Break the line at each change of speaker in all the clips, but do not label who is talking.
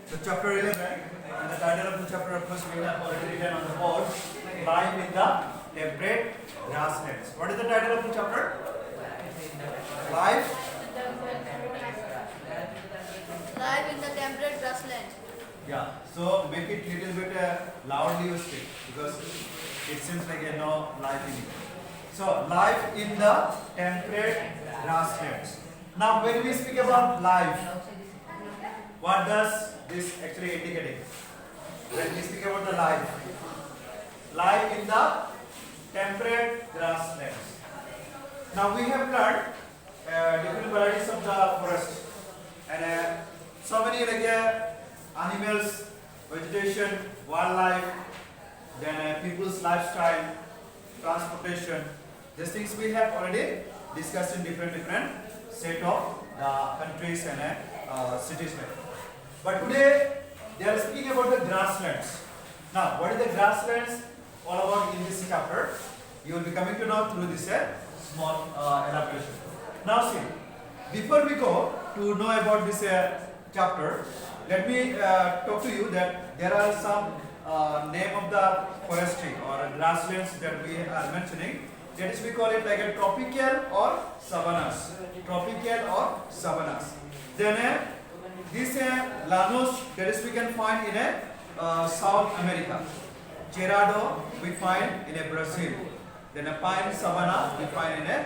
So chapter 11, and the title of the chapter, of course, we have already written on the board, Life in the Temperate Grasslands. What is the title of the chapter? Life.
Life in the temperate grassland.
Yeah. So make it little bit loudly you speak because it seems like no life in it. So life in the temperate grasslands. Now when we speak about life, what does this actually indicate? When we speak about the life in the temperate grasslands. Now we have learned different varieties of the forest and so many animals, vegetation, wildlife, then people's lifestyle, transportation. These things we have already discussed in different set of the countries and cities. But today they are speaking about the grasslands. Now, what is the grasslands all about in this chapter? You will be coming to know through this small elaboration. Now, see, before we go to know about this chapter, let me talk to you that there are some name of the forestry or grasslands that we are mentioning. That is, we call it like a tropical or savannas. Tropical or savannas. Then this llanos, that is we can find in South America. Cerrado we find in Brazil. Then a pine savanna we find in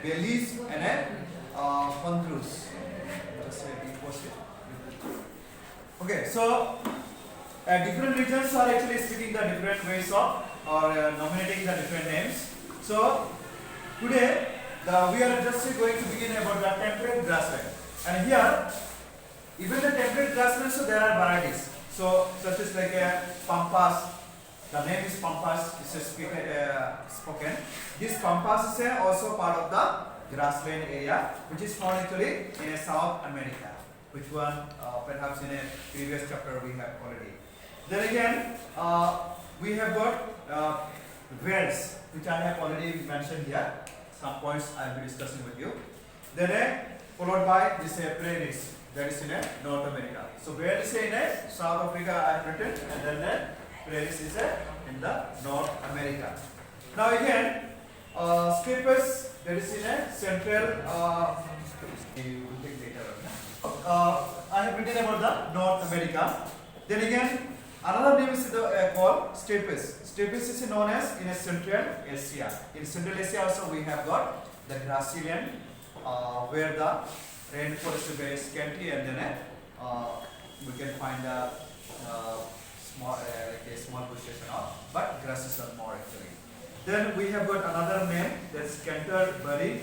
Belize and Honduras. Okay, so different regions are actually speaking the different ways of or nominating the different names. So today we are just going to begin about the temperate grassland. And here, even the temperate grasslands, so there are varieties. So such as like pampas. The name is pampas. This is spoken. This pampas is also part of the grassland area, which is found actually in South America. Which one? Perhaps in a previous chapter we have already. Then again, we have got wells, which I have already mentioned here. Some points I will be discussing with you. Then followed by this prairies, that is in North America. So where is in South Africa I have written, and then the prairies is in the North America. Now again, steppes, that is in central. You will take later on. I have written about the North America. Then again, another name is called steppes. Steppes is known as in Central Asia. In Central Asia also we have got the grassy land where the rainfall is very scanty, and then we can find small bushes and all, but grasses are more actually. Then we have got another name, that's Canterbury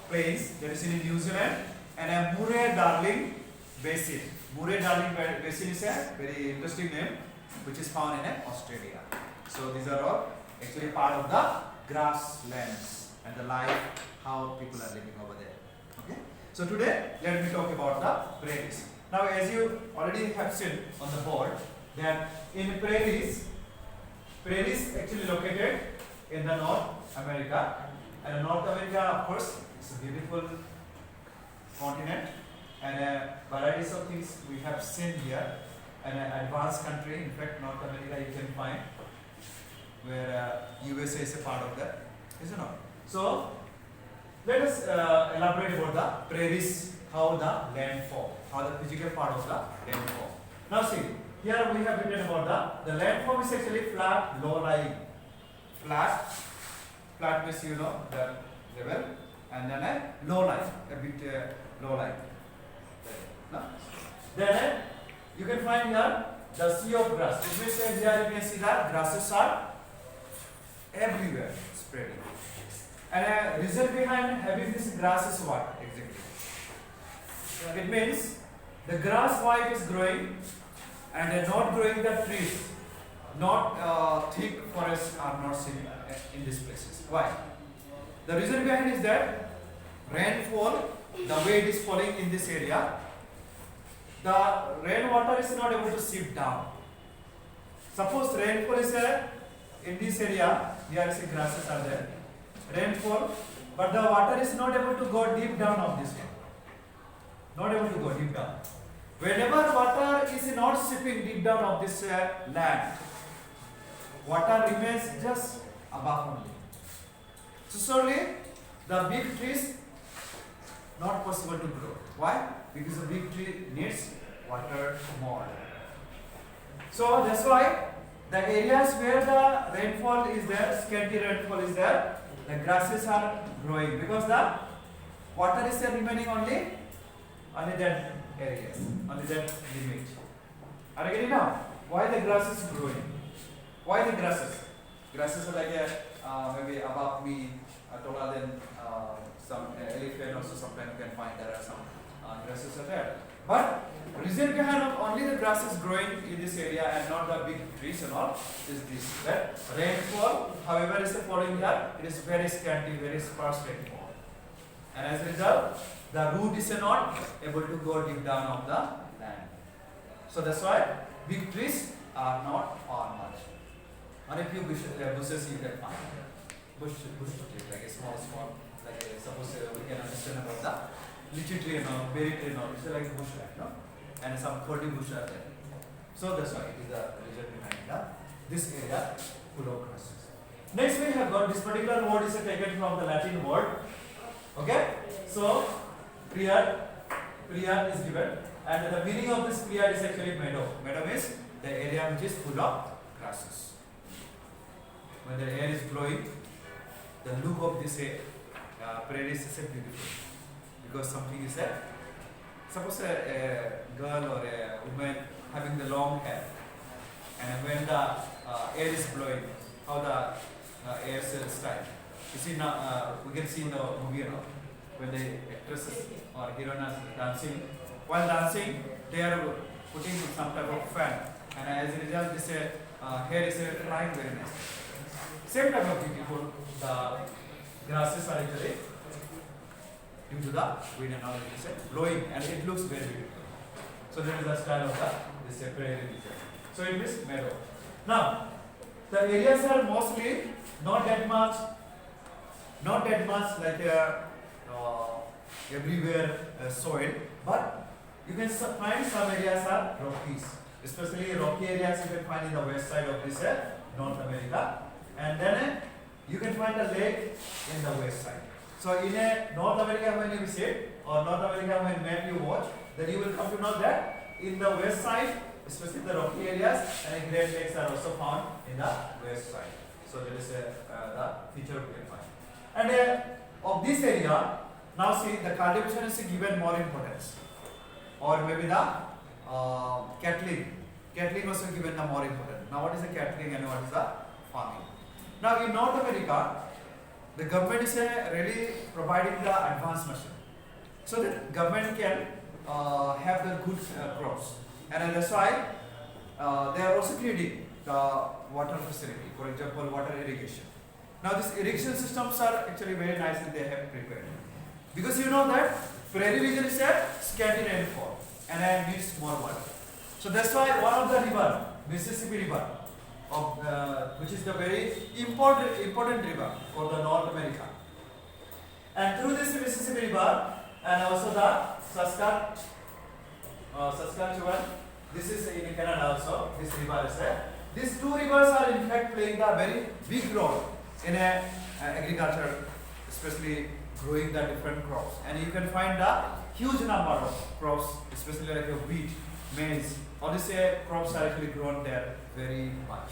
Plains, that is in New Zealand, and a Murray-Darling Basin. Murray-Darling Basin is a very interesting name, which is found in Australia. So these are all actually part of the grasslands and the life, how people are living over there. Okay. So today, let me talk about the prairies. Now, as you already have seen on the board, that in prairies actually located in the North America, and North America, of course, is a beautiful continent, and varieties of things we have seen here, and an advanced country. In fact, North America you can find where USA is a part of that, is it not? So let us elaborate about the prairies, how the land form, how the physical part of the land form. Now see, here we have written about the land form is actually flat, low lying. Flat means you know the level, and then a low lying, a bit low lying. Then you can find here the sea of grass. It means here you can see that grasses are everywhere spreading. And a reason behind having this grass is what exactly? It means the grass why it is growing and not growing the trees. Not thick forests are not seen in these places. Why? The reason behind is that rainfall, the way it is falling in this area, the rainwater is not able to seep down. Suppose rainfall is in this area, here is grasses are there. Rainfall, but the water is not able to go deep down of this one. Not able to go deep down. Whenever water is seeping deep down of this land. Water remains just above only. So slowly the big trees not possible to grow. Why? Because the big tree needs water more. So that's why the areas where the rainfall is there, scanty rainfall is there, the grasses are growing because the water is remaining only that areas, only that limit. Are you getting now? Why the grass is growing? Why the grasses? Grasses are like maybe above me, taller than some elephant also. Sometimes you can find there are some grasses are there. But reason behind of only the grasses growing in this area and not the big trees and all is this. That rainfall, however, is falling here, it is very scanty, very sparse rainfall. And as a result, the root is not able to go deep down of the land. So that's why big trees are not on much. And a few bushes you can find. Bush tree, like a small, like suppose we can understand about the lychee tree and all, berry tree and all. It's like a bush, no? And some 30 bushes are there. So that's why it is the reason behind this area full of grasses. Next we have got this particular word is taken from the Latin word. Okay? So Priad is given, and the meaning of this Priad is actually meadow. Meadow is the area which is full of grasses. When the air is blowing, the look of this prairie is beautiful because something is there. Suppose a girl or a woman having the long hair, and when the air is blowing, how the air style. You see now, we can see in the movie, you know, when the actresses or heroines are dancing. While dancing, they are putting some type of fan, and as a result, this hair is flying very nice. Same type of beautiful. The grasses are actually due to the wind and all it is blowing, and it looks very beautiful. So that is the style of this prairie region. So it is meadow. Now the areas are mostly not that much like everywhere soil, but you can find some areas are rockies, especially rocky areas you can find in the west side of this North America, and then you can find a lake in the west side. So in North America when you visit, or North America when map you watch, then you will come to know that in the west side, especially the rocky areas, and great lakes are also found in the west side. So that is the feature we can find. And of this area, now see the cultivation is given more importance, or maybe the cattling also given the more importance. Now what is the cattling and what is the farming? Now in North America, the government is really providing the advanced machine, so that government can have the good crops, and that's why they are also creating the water facility, for example water irrigation. Now these irrigation systems are actually very nice and they have prepared, because you know that prairie region is a scanty rainfall and needs more water. So that's why one of the river, Mississippi River, which is the very important river for the North America, and through this Mississippi River and also the Saskatchewan, this is in Canada also, this river is there. These two rivers are in fact playing a very big role in agriculture, especially growing the different crops, and you can find a huge number of crops, especially like wheat, maize. All these crops are actually grown there very much,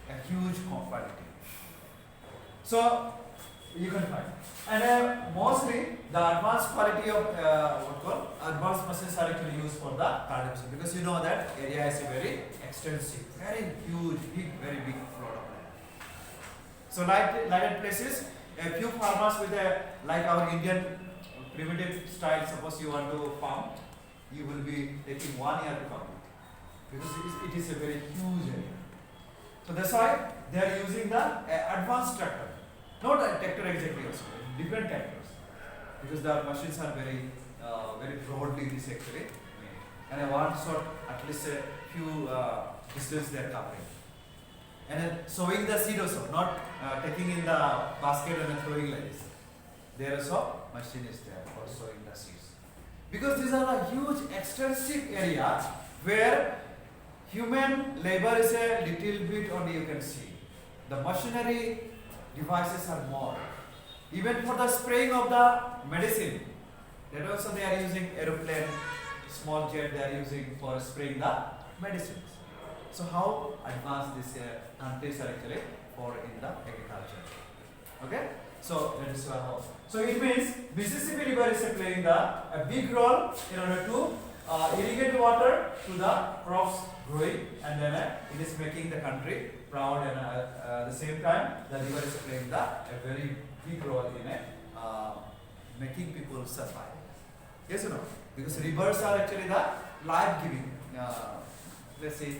a huge quantity. So you can find, and mostly the advanced quality of advanced machines are actually used for the cultivation, because you know that area is very extensive, very huge, very big plot of land. So like places, a few farmers with like our Indian primitive style, suppose you want to farm, you will be taking 1 year to complete, because it is a very huge area. So that's why they are using the advanced tractor, not a tractor exactly also, different tractors, because the machines are very broadly this actually made, and one shot at least a few distance they are covering. And then sowing the seed also, not taking in the basket and then throwing like this. There also machine is there for sowing the seeds. Because these are a huge extensive area where human labor is a little bit only you can see. The machinery devices are more. Even for the spraying of the medicine, that also they are using aeroplane, small jet they are using for spraying the medicines. So how advanced these countries are actually for in the agriculture. Okay, so that is how. So it means Mississippi River is playing a big role in order to irrigate water to the crops growing, and then it is making the country proud, and at the same time the river is playing a very big role in making people survive. Yes or no? Because rivers are actually the life-giving. Let's say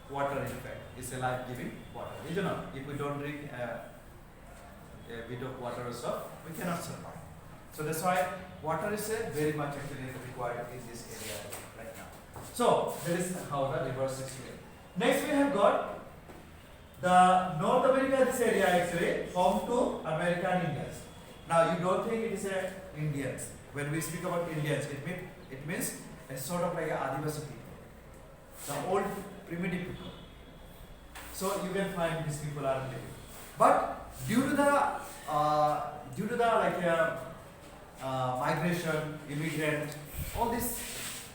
water in fact is a life-giving water. You know, if we don't drink a bit of water also, we cannot survive. So that's why water is very much actually required in this area right now. So that is how the rivers is playing. Next we have got the North America. This area actually home to American Indians. Now you don't think it is Indians. When we speak about Indians, it means a sort of like a Adivasi people, the old primitive people. So you can find these people are living. But due to the migration, immigrant, all this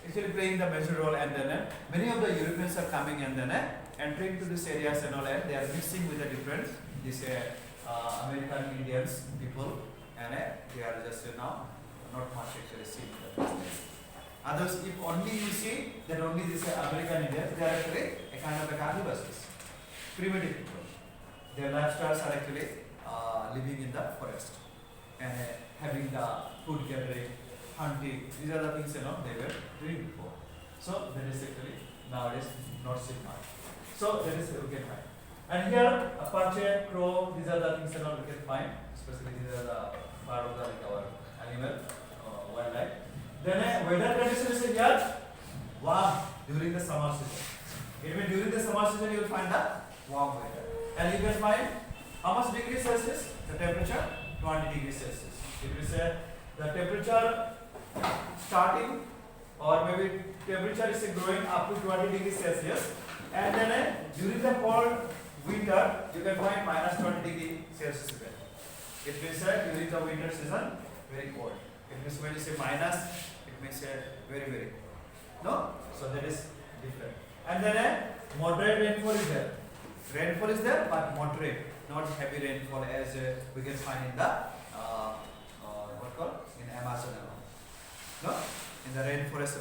actually playing the major role, and then many of the Europeans are coming and then entering to these areas and all, and they are mixing with the different American Indians people, and they are just now not much actually seen. Others, if only you see that only this American Indians, they are actually a kind of a Adivasis, primitive people. Their lifestyles are actually living in the forest and having the food gathering, hunting. These are the things they were doing before. So that is actually nowadays not seen much. So that is we can find. And here Apache, crow, these are the things we can find. Especially these are the part of our animal wildlife. Then weather condition is here warm during the summer season. It means during the summer season you will find the warm weather. And you can find how much degrees Celsius? The temperature 20 degrees Celsius. It will say the temperature starting or maybe temperature is growing up to 20 degrees Celsius, and then during the cold winter you can find minus 20 degrees Celsius again. It means during the winter season very cold. It means when you say minus, it means very very. No? So that is different. And then moderate rainfall is there. Rainfall is there, but moderate, not heavy rainfall as we can find in the in Amazon. No, in the rainforest,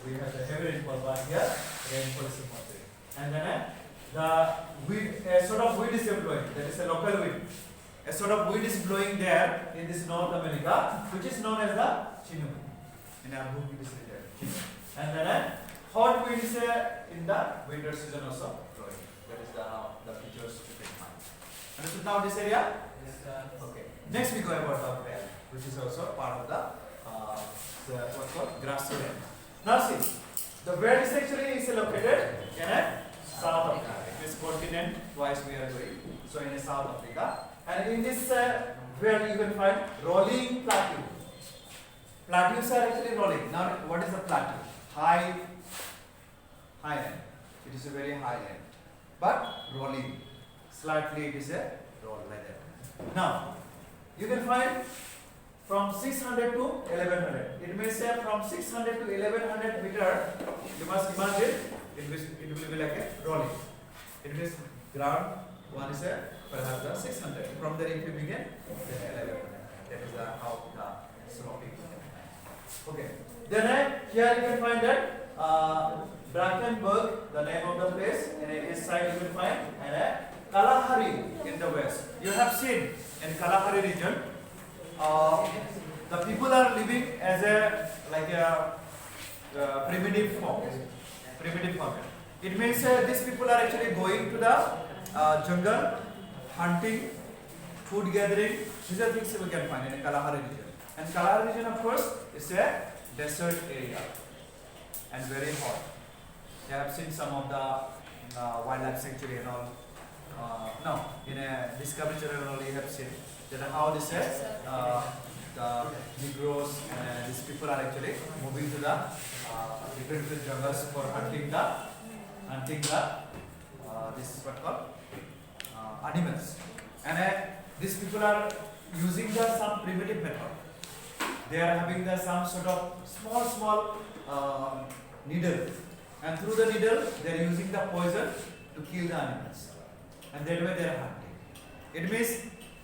we have the heavy rainfall, but here rainfall is moderate. And then the wind, a sort of wind is blowing. That is a local wind. A sort of wind is blowing there in this North America, which is known as the Chinook. In our book, it is written. And then hot wind is in the winter season also blowing. That is the features you can find. Understood now this area? Yes, sir. Okay. Next we go about the valley, which is also part of the what's called grassland. Now see, the valley is actually located in South Africa. It is continent wise we are going. So in South Africa, and in this valley you can find rolling plateau. Plateaus are actually rolling. Now what is the plateau? High land. It is a very high land, but rolling. Slightly it is a roll like that. Now you can find from 600 to 1100. It may say from 600 to 1100 meter. You must imagine it will be like a rolling. It means ground one is perhaps the 600. From there if you begin, then 1100. That is how the sloping. Okay. Then here you can find that Brackenberg, the name of the place, and in east side you will find Kalahari in the west. You have seen in Kalahari region, the people are living as a primitive form. It means these people are actually going to the jungle, hunting, food gathering. These are things we can find in Kalahari region. And Kalahari region, of course, is a desert area and very hot. You have seen some of the wildlife sanctuary and all. No, in a Discovery Channel only you have seen that how this the Negroes and these people are actually moving to the different jungles for hunting the hunting the this is what called animals, and these people are using the some primitive method. They are having the some sort of small needle, and through the needle they are using the poison to kill the animals, and that way they are hunting. It means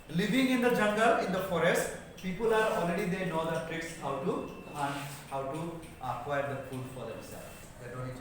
living in the jungle, in the forest, people are already, they know the tricks how to hunt, how to acquire the food for themselves. They don't need to